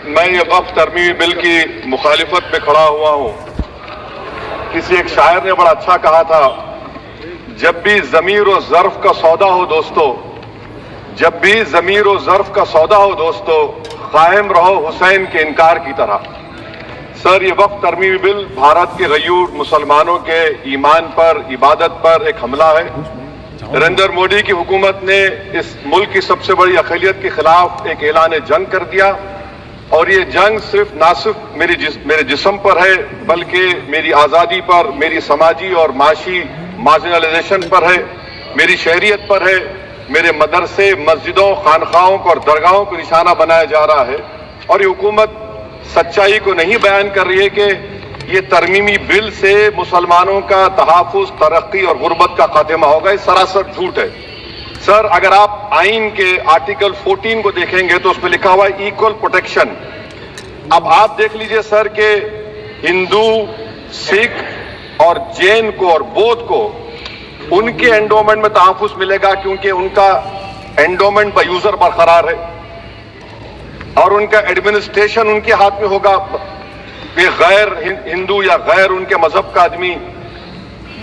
میں یہ وقف ترمیمی بل کی مخالفت میں کھڑا ہوا ہوں. کسی ایک شاعر نے بڑا اچھا کہا تھا، جب بھی ضمیر و ظرف کا سودا ہو دوستو، جب بھی ضمیر و ظرف کا سودا ہو دوستو، قائم رہو حسین کے انکار کی طرح. سر، یہ وقف ترمیمی بل بھارت کے غیور مسلمانوں کے ایمان پر، عبادت پر ایک حملہ ہے. نریندر مودی کی حکومت نے اس ملک کی سب سے بڑی اقلیت کے خلاف ایک اعلان جنگ کر دیا، اور یہ جنگ نہ صرف میرے جسم پر ہے بلکہ میری آزادی پر، میری سماجی اور معاشی مارجنلائزیشن پر ہے، میری شہریت پر ہے. میرے مدرسے، مسجدوں، خانقاہوں کو اور درگاہوں کو نشانہ بنایا جا رہا ہے. اور یہ حکومت سچائی کو نہیں بیان کر رہی ہے کہ یہ ترمیمی بل سے مسلمانوں کا تحفظ، ترقی اور غربت کا خاتمہ ہوگا. یہ سراسر جھوٹ ہے. سر، اگر آپ آئین کے آرٹیکل 14 کو دیکھیں گے تو اس میں لکھا ہوا ہے ایکول پروٹیکشن. اب آپ دیکھ لیجئے سر کہ ہندو، سکھ اور جین کو اور بودھ کو ان کے انڈومنٹ میں تحفظ ملے گا، کیونکہ ان کا انڈومنٹ بائی یوزر برقرار ہے اور ان کا ایڈمنسٹریشن ان کے ہاتھ میں ہوگا. کہ غیر ہندو یا غیر ان کے مذہب کا آدمی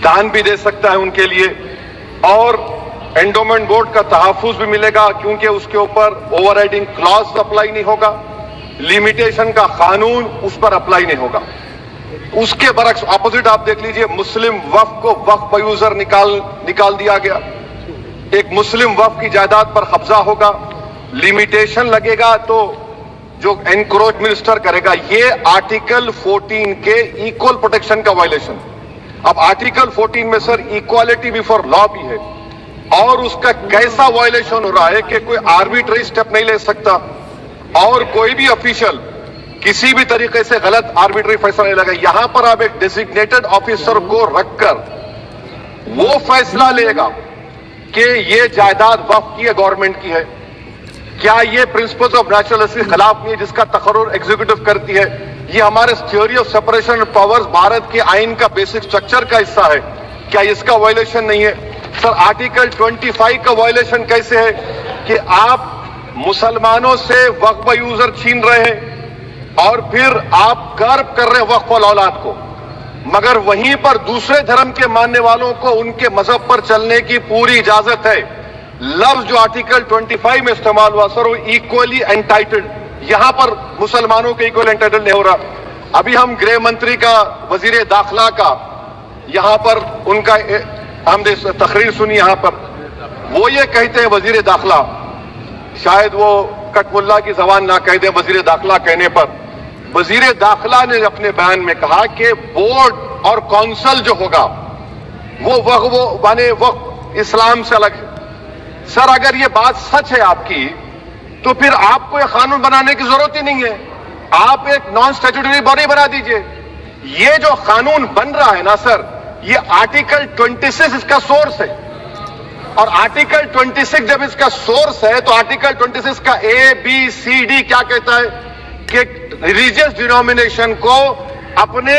دان بھی دے سکتا ہے ان کے لیے، اور انڈومنٹ بورڈ کا تحفظ بھی ملے گا کیونکہ اس کے اوپر اوور رائڈنگ کلاز اپلائی نہیں ہوگا، لمیٹیشن کا قانون اس پر اپلائی نہیں ہوگا. اس کے برعکس اپوزٹ آپ دیکھ لیجئے، مسلم وقف کو وقف بائی یوزر نکال دیا گیا. ایک مسلم وقف کی جائیداد پر قبضہ ہوگا، لمیٹیشن لگے گا تو جو انکروچ منسٹر کرے گا. یہ آرٹیکل 14 کے ایکول پروٹیکشن کا وائلیشن. اب آرٹیکل 14 میں سر ایکوالٹی بیفور لا بھی ہے، اور اس کا کیسا وائلیشن ہو رہا ہے کہ کوئی آربیٹری سٹیپ نہیں لے سکتا، اور کوئی بھی افیشل کسی بھی طریقے سے غلط آربیٹری فیصلہ نہیں لگا. یہاں پر آپ ایک ڈیزگنیٹڈ آفیسر کو رکھ کر وہ فیصلہ لے گا کہ یہ جائیداد وقف کی ہے، گورنمنٹ کی ہے. کیا یہ پرنسپلز آف نیچرلس کے خلاف نہیں ہے جس کا تقرر ایگزیکٹو کرتی ہے؟ یہ ہمارے theory of separation of powers Bharat کے آئین کا بیسک سٹرکچر کا حصہ ہے. کیا اس کا وائلیشن نہیں ہے؟ سر، آرٹیکل 25 کا وائلیشن کیسے ہے کہ آپ مسلمانوں سے وقف بائی یوزر چھین رہے ہیں اور پھر آپ کرب کر رہے ہیں وقف الاولاد کو، مگر وہیں پر دوسرے دھرم کے ماننے والوں کو ان کے مذہب پر چلنے کی پوری اجازت ہے. لفظ جو آرٹیکل 25 میں استعمال ہوا سر وہ ایکولی انٹائٹلڈ، یہاں پر مسلمانوں کے ایکولی انٹائٹلڈ نہیں ہو رہا. ابھی ہم گرہ منتری کا، وزیر داخلہ کا یہاں پر ان کا ہم نے تقریر سنی. یہاں پر وہ یہ کہتے ہیں وزیر داخلہ، شاید وہ کٹ ملا کی زبان نہ کہہ دیں وزیر داخلہ کہنے پر، وزیر داخلہ نے اپنے بیان میں کہا کہ بورڈ اور کونسل جو ہوگا وہ وقف اسلام سے الگ ہے. سر، اگر یہ بات سچ ہے آپ کی تو پھر آپ کو یہ قانون بنانے کی ضرورت ہی نہیں ہے. آپ ایک نان اسٹیچوٹری باڈی بنا دیجئے. یہ جو قانون بن رہا ہے نا سر، یہ آرٹیکل 26 اس کا سورس ہے، اور آرٹیکل 26 جب اس کا سورس ہے تو آرٹیکل 26 کا ABCD کیا کہتا ہے کہ ریلیجیس ڈینومینیشن کو اپنے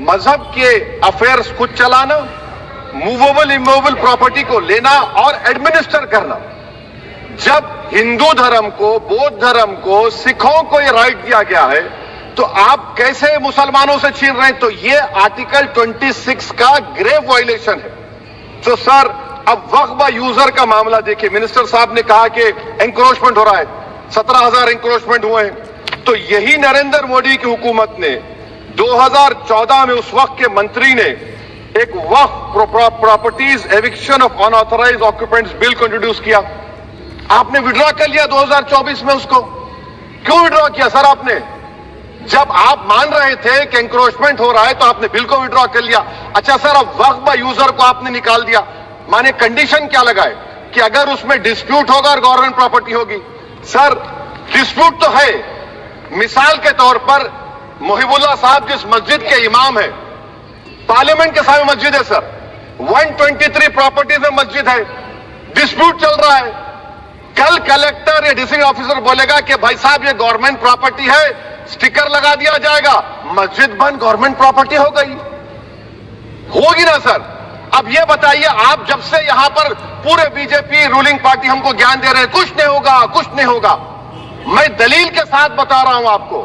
مذہب کے افیئرز خود چلانا، موویبل اموویبل پراپرٹی کو لینا اور ایڈمنسٹر کرنا. جب ہندو دھرم کو، بودھ دھرم کو، سکھوں کو یہ رائٹ دیا گیا ہے تو آپ کیسے مسلمانوں سے چھین رہے ہیں؟ تو یہ آرٹیکل 26 کا گریو وائلیشن ہے. تو سر، اب وقف بائی یوزر کا معاملہ دیکھیں، منسٹر صاحب نے کہا کہ انکروچمنٹ ہو رہا ہے، 17,000 انکروچمنٹ ہوئے ہیں. تو یہی نریندر مودی کی حکومت نے 2014 میں اس وقت کے منتری نے ایک وقف properties eviction of unauthorized occupants bill کو انٹروڈیوس کیا. آپ نے وڈرا کر لیا 2024 میں. اس کو کیوں وڈرا کیا سر آپ نے؟ جب آپ مان رہے تھے کہ انکروچمنٹ ہو رہا ہے تو آپ نے بل کو وڈرا کر لیا. اچھا سر، اب وقف بائی یوزر کو آپ نے نکال دیا، مانے کنڈیشن کیا لگائے کہ اگر اس میں ڈسپیوٹ ہوگا اور گورنمنٹ پراپرٹی ہوگی. سر، ڈسپیوٹ تو ہے. مثال کے طور پر محب اللہ صاحب جس مسجد کے امام ہیں، پارلیمنٹ کے سامنے مسجد ہے سر، 123 پراپرٹیز میں مسجد ہے، ڈسپیوٹ چل رہا ہے. کل کلیکٹر یا ڈسٹرکٹ آفیسر بولے گا کہ بھائی صاحب یہ گورنمنٹ پراپرٹی ہے، سٹیکر لگا دیا جائے گا، مسجد بند، گورنمنٹ پراپرٹی ہو گئی. ہوگی نا سر؟ اب یہ بتائیے، آپ جب سے یہاں پر پورے بی جے پی رولنگ پارٹی ہم کو گیان دے رہے ہیں کچھ نہیں ہوگا کچھ نہیں ہوگا، میں دلیل کے ساتھ بتا رہا ہوں آپ کو.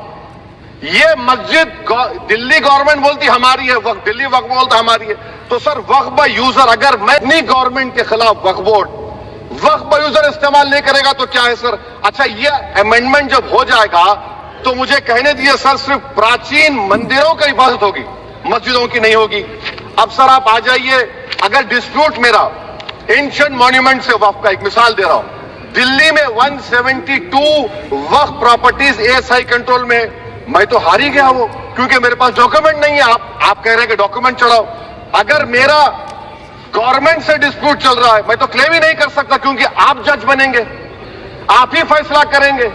یہ مسجد دلی گورنمنٹ بولتی ہماری ہے, وقف دلی وقف بولتا ہماری ہے. تو سر وقف بائی یوزر, اگر میں اپنی گورنمنٹ کے خلاف وقف بورڈ وقف بائی یوزر استعمال نہیں کرے گا تو کیا ہے سر؟ اچھا یہ امینڈمنٹ جب ہو جائے گا تو مجھے کہنے دیجیے سر, صرف پراچین مندروں کی حفاظت ہوگی, مسجدوں کی نہیں ہوگی. اب سر آپ آ جائیے, اگر ڈسپیوٹ میرا اینشنٹ مانیومنٹ سے وقف کا, ایک مثال دے رہا ہوں, دلی میں 172 وقف پراپرٹیز ASI کنٹرول میں, میں تو ہار ہی گیا وہ, کیونکہ میرے پاس ڈاکومنٹ نہیں ہے. آپ کہہ رہے ہیں کہ ڈاکومنٹ چڑھاؤ. اگر میرا گورنمنٹ سے ڈسپیوٹ چل رہا ہے میں تو کلیم ہی نہیں کر سکتا, کیونکہ آپ جج بنیں گے, آپ ہی فیصلہ کریں گے,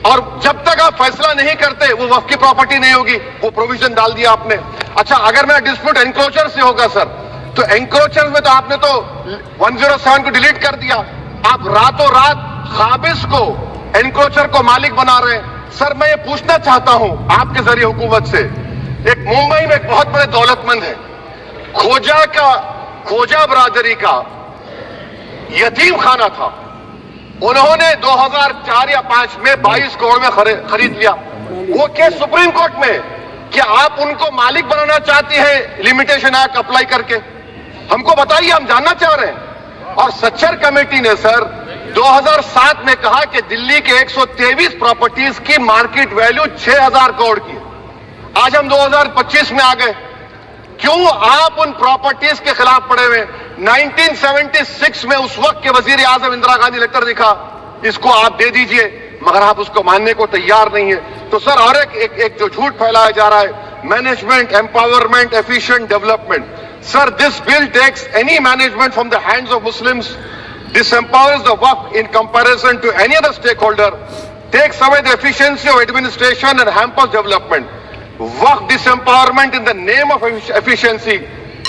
اور جب تک آپ فیصلہ نہیں کرتے وہ وقف کی پراپرٹی نہیں ہوگی. وہ پروویژن ڈال دیا آپ نے. اچھا اگر میرا ڈسپیوٹ انکروچر سے ہوگا سر, تو انکروچر میں تو آپ نے تو 107 کو ڈیلیٹ کر دیا. آپ راتوں رات قابض کو, انکروچر کو مالک بنا رہے ہیں. سر میں یہ پوچھنا چاہتا ہوں آپ کے ذریعے حکومت سے, ایک ممبئی میں ایک بہت بڑے دولت مند ہے, کھوجا برادری کا یتیم خانہ تھا, انہوں نے 2004 یا 2005 میں 22 کروڑ میں خرید لیا. وہ کیس سپریم کورٹ میں, کہ آپ ان کو مالک بنانا چاہتی ہیں لمیٹیشن ایکٹ اپلائی کر کے, ہم کو بتائیے, ہم جاننا چاہ رہے ہیں. اور سچر کمیٹی نے سر 2007 میں کہا کہ دلی کے 123 پراپرٹیز کی مارکیٹ ویلیو 6000 کروڑ کی. آج ہم 2025 میں آ گئے, کیوں آپ ان پراپرٹیز کے خلاف پڑے ہوئے؟ 1976 میں اس وقت کے وزیر اعظم اندرا گاندھی لیٹر لکھا, اس کو آپ دے دیجئے, مگر آپ اس کو ماننے کو تیار نہیں ہے. تو سر اور ایک جو جھوٹ پھیلایا جا رہا ہے, management empowerment efficient development. Sir this bill takes any management from the hands of Muslims, disempowers the Waqf in comparison to any other stakeholder, takes away the efficiency of administration and hampers development. Waqf disempowerment in the name of efficiency,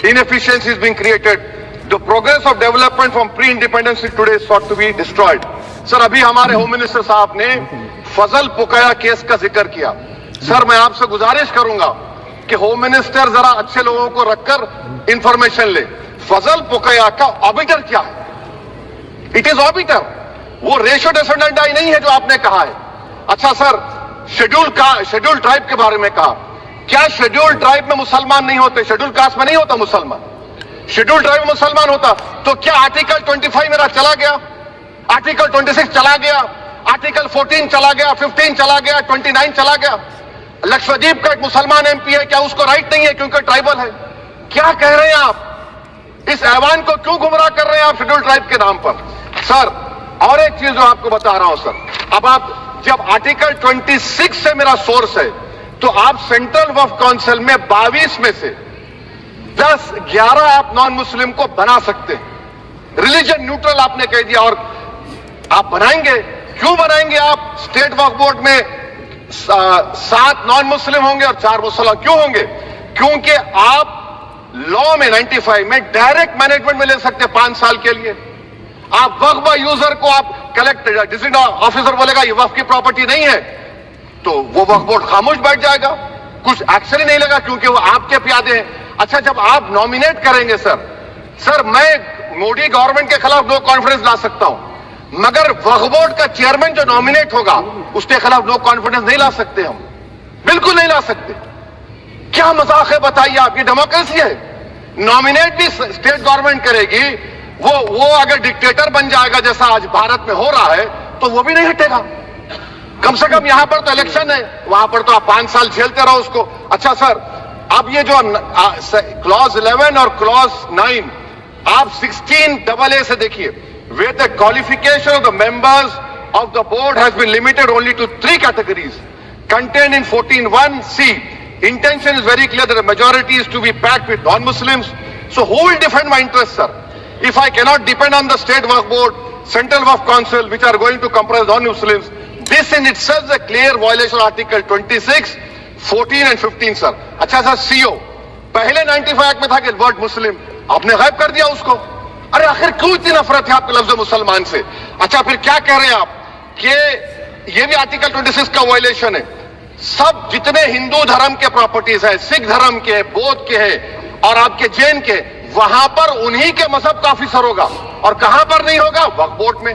inefficiency is being created. The progress of development from pre-independence to today is sought to be destroyed. Sir, ابھی ہمارے home minister صاحب نے فضل پوکایا case کا ذکر کیا. سر میں آپ سے گزارش کروں گا کہ ہوم منسٹر ذرا اچھے لوگوں کو رکھ کر انفارمیشن لے. فضل پوکایا کا آبیٹر کیا ہے؟ اٹ از آبیٹر, وہ ریشو ڈیسنڈنٹ نہیں ہے جو آپ نے کہا ہے. اچھا سر, شیڈول ٹرائب کے بارے میں کہا, کیا شیڈول ٹرائب میں مسلمان نہیں ہوتے؟ شیڈول کاسٹ میں نہیں ہوتا مسلمان, شیڈول ٹرائب میں مسلمان ہوتا. تو کیا آرٹیکل 25 میرا چلا گیا, آرٹیکل 26 چلا گیا, آرٹیکل 14 چلا گیا, 15 چلا گیا, 29 چلا گیا؟ لکشدیپ کا ایک مسلمان ایم پی ہے, کیا اس کو رائٹ نہیں ہے کیونکہ ٹرائبل ہے؟ کیا کہہ رہے ہیں آپ؟ اس ایوان کو کیوں گمراہ کر رہے ہیں آپ شیڈول ٹرائب کے نام پر؟ سر اور ایک چیز جو آپ کو بتا رہا ہوں سر, اب آپ جب آرٹیکل 26 سے میرا سورس ہے, تو آپ سینٹرل وقف کونسل میں 22 میں سے 10-11 آپ نان مسلم کو بنا سکتے ہیں. ریلیجن نیوٹرل آپ نے کہہ دیا, اور آپ بنائیں گے. کیوں بنائیں گے آپ؟ اسٹیٹ وقف بورڈ میں 7 نان مسلم ہوں گے اور 4 مسلمان. کیوں ہوں گے؟ کیونکہ آپ لا میں 95 میں ڈائریکٹ مینجمنٹ میں لے سکتے 5 سال کے لیے. آپ وقف بائی یوزر کو آپ کلیکٹر ڈسٹرکٹ آفیسر بولے گا یہ وقف کی پراپرٹی نہیں ہے, تو وہ وقف بورڈ خاموش بیٹھ جائے گا, کچھ ایکشن ہی نہیں لگا, کیونکہ وہ آپ کے پیادے ہیں. اچھا جب آپ نامینیٹ کریں گے سر میں مودی گورنمنٹ کے خلاف نو کانفیڈنس لا سکتا ہوں, مگر وقف بورڈ کا چیئرمین جو نامینیٹ ہوگا اس کے خلاف نو کانفیڈنس نہیں لا سکتے, ہم بالکل نہیں لا سکتے. کیا مذاق ہے بتائیے آپ؟ یہ ڈیموکریسی ہے. نامینیٹ بھی اسٹیٹ گورنمنٹ کرے گی, وہ اگر ڈکٹیٹر بن جائے گا جیسا آج بھارت میں ہو رہا ہے تو وہ بھی نہیں ہٹے گا. کم سے کم یہاں پر تو الیکشن ہے, وہاں پر تو آپ 5 سال جھیلتے رہو اس کو. اچھا سر, اب یہ جو کلوز 11 اور کلوز 9 آپ 16AA سے دیکھیے, where the qualification of the members of the board has been limited only to 3 categories contained in 14(1)(c). Intention is very clear that a majority is to be packed with non-Muslims. So who will defend my interests, sir? If I cannot depend on the state waqf board, central waqf council, which are going to comprise non-Muslims, this in itself is a clear violation of Article 26, 14 and 15, sir. اچھا سر, CO پہلے 95 act میں تھا کہ word مسلم, آپ نے غائب کر دیا اس کو. ارے آخر کیوں اتنی نفرت ہے آپ کے لفظ مسلمان سے؟ اچھا پھر کیا کہہ رہے ہیں آپ کہ یہ بھی آرٹیکل 26 کا وائلیشن ہے. سب جتنے ہندو دھرم کے پراپرٹیز ہیں, سکھ دھرم کے, بودھ کے ہیں اور آپ کے جین کے, وہاں پر انہی کے مذہب کا آفیسر ہوگا, اور کہاں پر نہیں ہوگا؟ وقف بورڈ میں.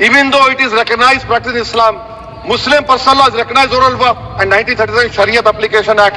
even though it is recognized practice in Islam. Muslim personal law has recognized oral waqf and 1937 Shariat Application Act.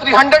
300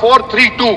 432,